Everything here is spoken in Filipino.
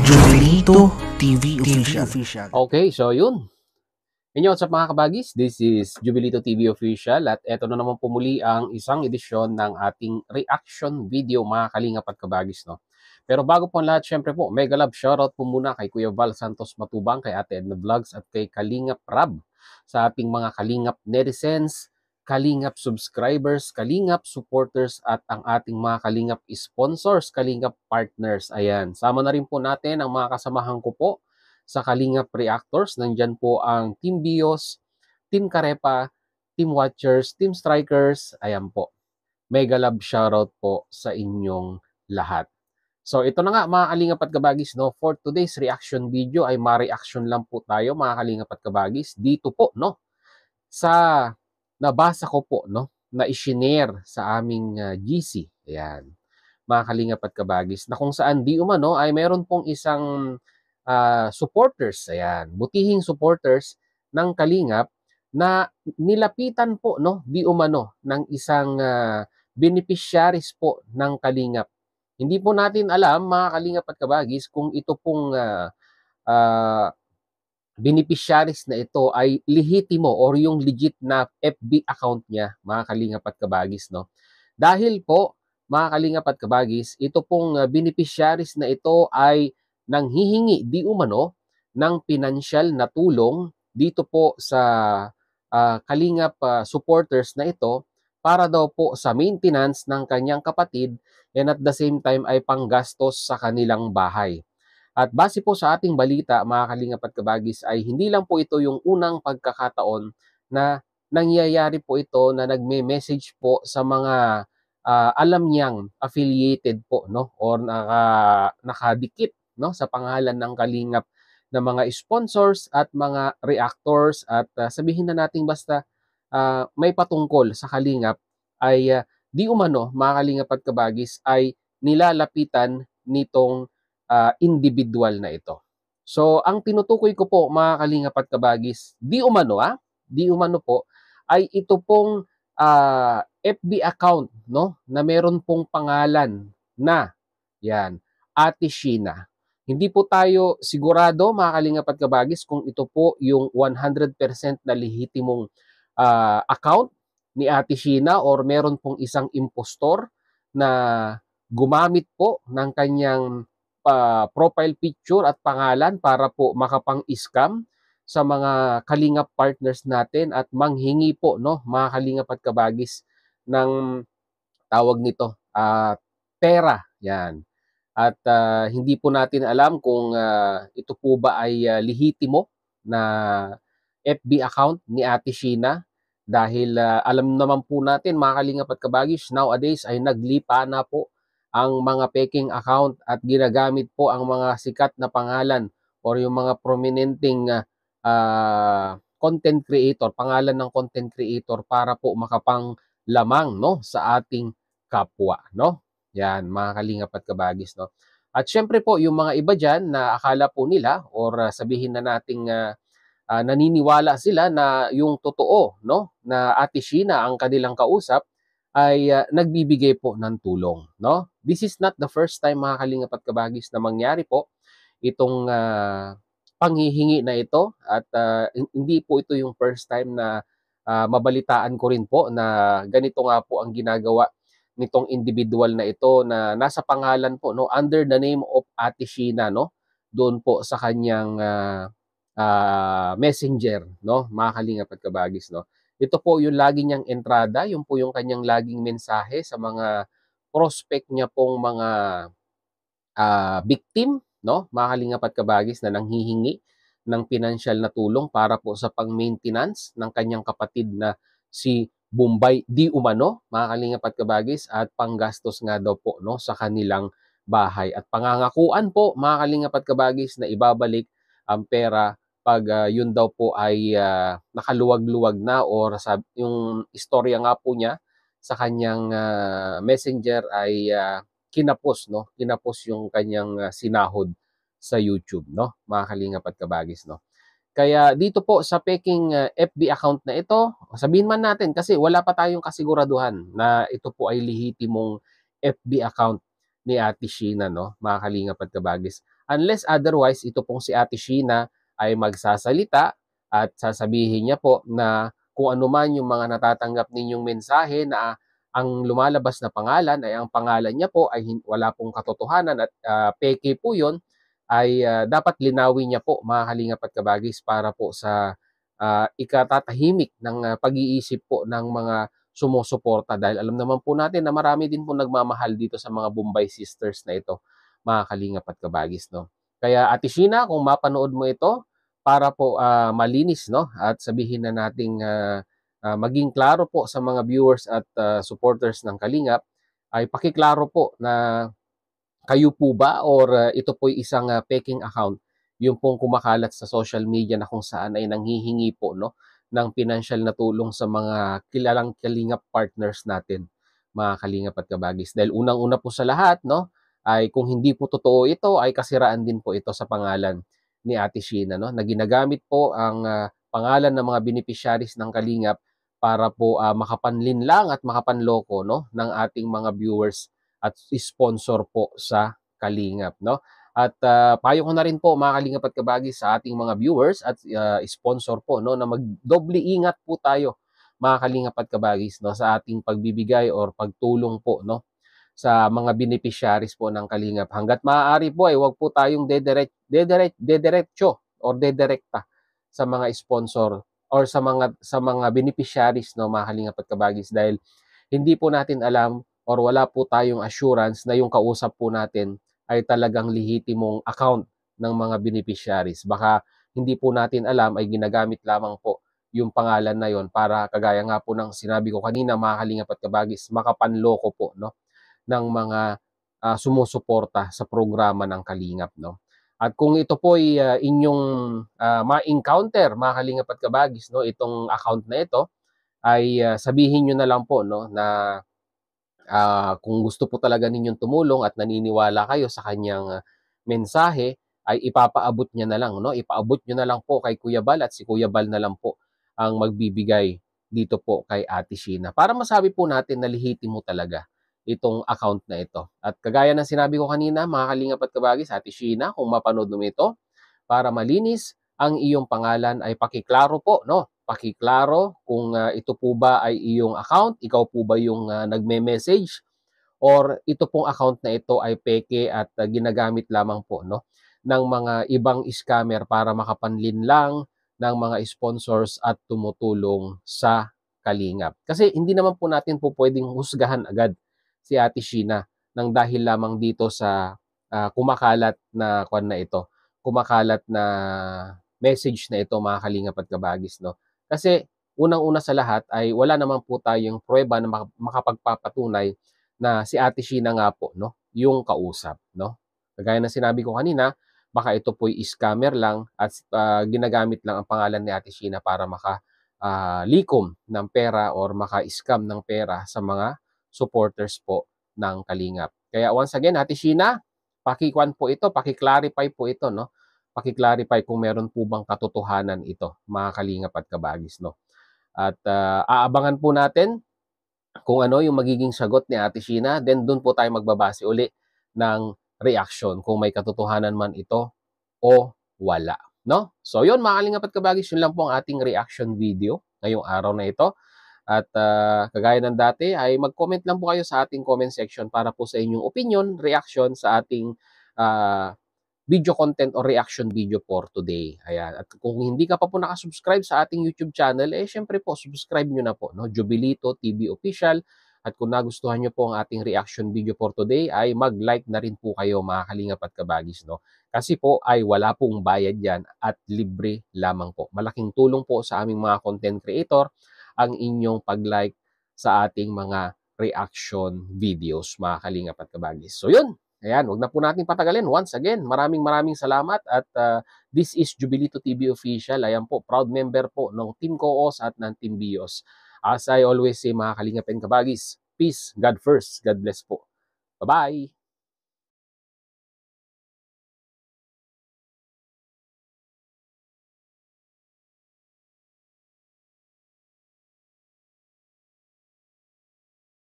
Jubilito TV Official. Okay, so yun. Inyo sa mga kabagis, this is Jubilito TV Official at eto na naman po muli ang isang edisyon ng ating reaction video mga kalingap at kabagis. No? Pero bago po ang lahat, syempre po, mega love shoutout po muna kay Kuya Val Santos Matubang, kay Ate Edna Vlogs at kay Kalingap Rab sa ating mga kalingap netizens, kalingap subscribers, kalingap supporters at ang ating mga kalingap sponsors, kalingap partners. Ayan, sama na rin po natin ang mga kasamahan ko po sa Kalingap Reactors. Nandyan po ang Team Bios, Team Karepa, Team Watchers, Team Strikers. Ayan po. Mega love shoutout po sa inyong lahat. So ito na nga mga kalingap at kabagis, no? For today's reaction video ay ma-reaction lang po tayo mga kalingap at kabagis dito po, no? Sa nabasa ko po, no? Na i-share sa aming GC. Ayan. Mga kalingap at kabagis, na kung saan di umano ay meron pong isang supporters, ayan, butihing supporters ng Kalingap na nilapitan po, no, di umano ng isang beneficiaries po ng Kalingap. Hindi po natin alam mga Kalingap at kabagis kung ito pong beneficiaries na ito ay lehitimo or yung legit na FB account niya, mga Kalingap at kabagis, no. Dahil po mga Kalingap at kabagis, ito pong beneficiaries na ito ay nanghihingi di umano ng pinansyal na tulong dito po sa Kalingap supporters na ito para daw po sa maintenance ng kanyang kapatid and at the same time ay panggastos sa kanilang bahay. At base po sa ating balita, mga kalingap at kabagis, ay hindi lang po ito yung unang pagkakataon na nangyayari po ito na nagme-message po sa mga alam niyang affiliated po, no, or nakadikit, no, sa pangalan ng Kalingap na mga sponsors at mga reactors at sabihin na natin basta may patungkol sa Kalingap ay di umano mga kalingap at kabagis ay nilalapitan nitong individual na ito. So, ang tinutukoy ko po mga kalingap at kabagis, di umano po, ay ito pong FB account, no, na meron pong pangalan na, yan, Ate Sheena. Hindi po tayo sigurado mga kalingap at kabagis kung ito po yung 100% na lehitimong account ni Ate Sheena or meron pong isang impostor na gumamit po ng kanyang profile picture at pangalan para po makapang-scam sa mga kalingap partners natin at manghingi po, no, mga kalingap at kabagis ng tawag nito, pera. Yan. At hindi po natin alam kung ito po ba ay lehitimo na FB account ni Ate Sheena dahil alam naman po natin mga kalingap at kabagis, nowadays ay naglipa na po ang mga peking account at ginagamit po ang mga sikat na pangalan or yung mga prominenteng content creator, pangalan ng content creator para po makapanglamang, no, sa ating kapwa, no. Yan mga kalingap at kabagis, no. At syempre po yung mga iba diyan na akala po nila or sabihin na nating naniniwala sila na yung totoo, no, na Ate Sheena ang kanilang kausap ay nagbibigay po ng tulong, no? This is not the first time mga kalingap at kabagis na mangyari po itong panghihingi na ito at hindi po ito yung first time na mabalitaan ko rin po na ganito nga po ang ginagawa nitong individual na ito na nasa pangalan po, no, under the name of Ate Sheena, no, doon po sa kanyang messenger, no, mga kalingap at kabagis, no. Ito po yung lagi niyang entrada, yung po yung kanyang laging mensahe sa mga prospect niya pong mga victim, no, mga kalingap at kabagis na nanghihingi ng pinansyal na tulong para po sa pang-maintenance ng kanyang kapatid na si Bombay di umano, mga kalingap at kabagis, at panggastos nga daw po, no, sa kanilang bahay. At pangangakuan po mga kalingap at kabagis na ibabalik ang pera pag yun daw po ay nakaluwag-luwag na or yung istorya nga po niya sa kanyang messenger ay kinapos, no, kinapos yung kanyang sinahod sa YouTube, no, mga kalingap at kabagis, no. Kaya dito po sa peking FB account na ito, sabihin man natin kasi wala pa tayong kasiguraduhan na ito po ay lehitimong FB account ni Ate Sheena, no, mga kalingap at kabagis. Unless otherwise, ito pong si Ate Sheena ay magsasalita at sasabihin niya po na kung ano man yung mga natatanggap ninyong mensahe na ang lumalabas na pangalan ay ang pangalan niya po ay wala pong katotohanan at peke po yun, ay dapat linawin niya po mga kalingap at kabagis para po sa ikatatahimik ng pag-iisip po ng mga sumusuporta dahil alam naman po natin na marami din po nagmamahal dito sa mga Bombay Sisters na ito, mga kalingap at kabagis, no? Kaya Ate Sheena, kung mapanood mo ito, para po malinis, no? At sabihin na nating maging klaro po sa mga viewers at supporters ng Kalingap, ay pakiklaro po na kayo po ba or ito po isang peking account, yung pong kumakalat sa social media na kung saan ay nanghihingi po, no, ng financial na tulong sa mga kilalang kalingap partners natin, mga kalingap at kabagis. Dahil unang-una po sa lahat, no, ay kung hindi po totoo ito, ay kasiraan din po ito sa pangalan ni Ate Sheena, no, na ginagamit po ang pangalan ng mga beneficiaries ng kalingap para po makapanlin lang at makapanloko, no, ng ating mga viewers at sponsor po sa Kalingap, no? At payo ko na rin po mga Kalingap at kabagi sa ating mga viewers at sponsor po, no, na magdoble ingat po tayo mga Kalingap at kabagis, no, sa ating pagbibigay or pagtulong po, no, sa mga beneficiaries po ng Kalingap. Hangga't maaari po ay wag po tayong dederecho or dederekta sa mga sponsor or sa mga beneficiaries, no, mga Kalingap at kabagis, dahil hindi po natin alam or wala po tayong assurance na yung kausap po natin ay talagang lehitimong account ng mga beneficiaries. Baka hindi po natin alam ay ginagamit lamang po yung pangalan na yon para kagaya nga po ng sinabi ko kanina, mga kalingap at kabagis, makapanloko po, no, ng mga sumusuporta sa programa ng Kalingap, no. At kung ito po ay inyong ma-encounter, mga kalingap at kabagis, no, itong account na ito, ay sabihin nyo na lang po, no, na kung gusto po talaga ninyong tumulong at naniniwala kayo sa kanyang mensahe, ay ipapaabot niya na lang, no? Ipaabot niyo na lang po kay Kuya Bal at si Kuya Bal na lang po ang magbibigay dito po kay Ate Sheena para masabi po natin na lehitimo talaga itong account na ito. At kagaya ng sinabi ko kanina, mga kalingap at kabagis, Ate Sheena, kung mapanood mo ito, para malinis ang iyong pangalan ay pakiklaro po, no? Pakiklaro kung ito po ba ay iyong account, ikaw po ba yung nagme-message, or ito pong account na ito ay peke at ginagamit lamang po, no, ng mga ibang scammer para makapanlin lang ng mga sponsors at tumutulong sa Kalingap. Kasi hindi naman po natin po pwedeng husgahan agad si Ate Sheena ng dahil lamang dito sa kumakalat na kwan na ito, kumakalat na message na ito, mga kalingap at kabagis, no. Kasi unang-una sa lahat ay wala naman po tayong pruweba na makapagpapatunay na si Ate Sheena nga po, no, yung kausap, no. Kagaya ng sinabi ko kanina, baka ito po'y scammer lang at ginagamit lang ang pangalan ni Ate Sheena para likom ng pera or maka-scam ng pera sa mga supporters po ng Kalingap. Kaya once again, Ate Sheena, pakikwan po ito, paki-clarify po ito, no. Paki-clarify kung meron po bang katotohanan ito, mga kalingap at kabagis, no. At aabangan po natin kung ano yung magiging sagot ni Ate Sheena, then doon po tayo magbabase uli ng reaction kung may katotohanan man ito o wala, no? So yun, mga kalingap at kabagis, yun lang po ang ating reaction video ngayong araw na ito. At kagaya ng dati ay mag-comment lang po kayo sa ating comment section para po sa inyong opinion, reaction sa ating video content or reaction video for today. Ayan. At kung hindi ka pa po nakasubscribe sa ating YouTube channel, syempre po, subscribe nyo na po, no? Jubilito TV Official. At kung nagustuhan nyo po ang ating reaction video for today, ay mag-like na rin po kayo, mga kalingap at kabagis, no? Kasi po ay wala pong bayad yan at libre lamang po. Malaking tulong po sa aming mga content creator ang inyong pag-like sa ating mga reaction videos, mga kalingap at kabagis. So yun, ayan, wag na po natin patagalin. Once again, maraming salamat at this is Jubilito TV Official. Ayan po, proud member po ng Team Coos at ng Team Bios. As I always say, mga kalingap and kabagis, peace, God first, God bless po. Bye-bye!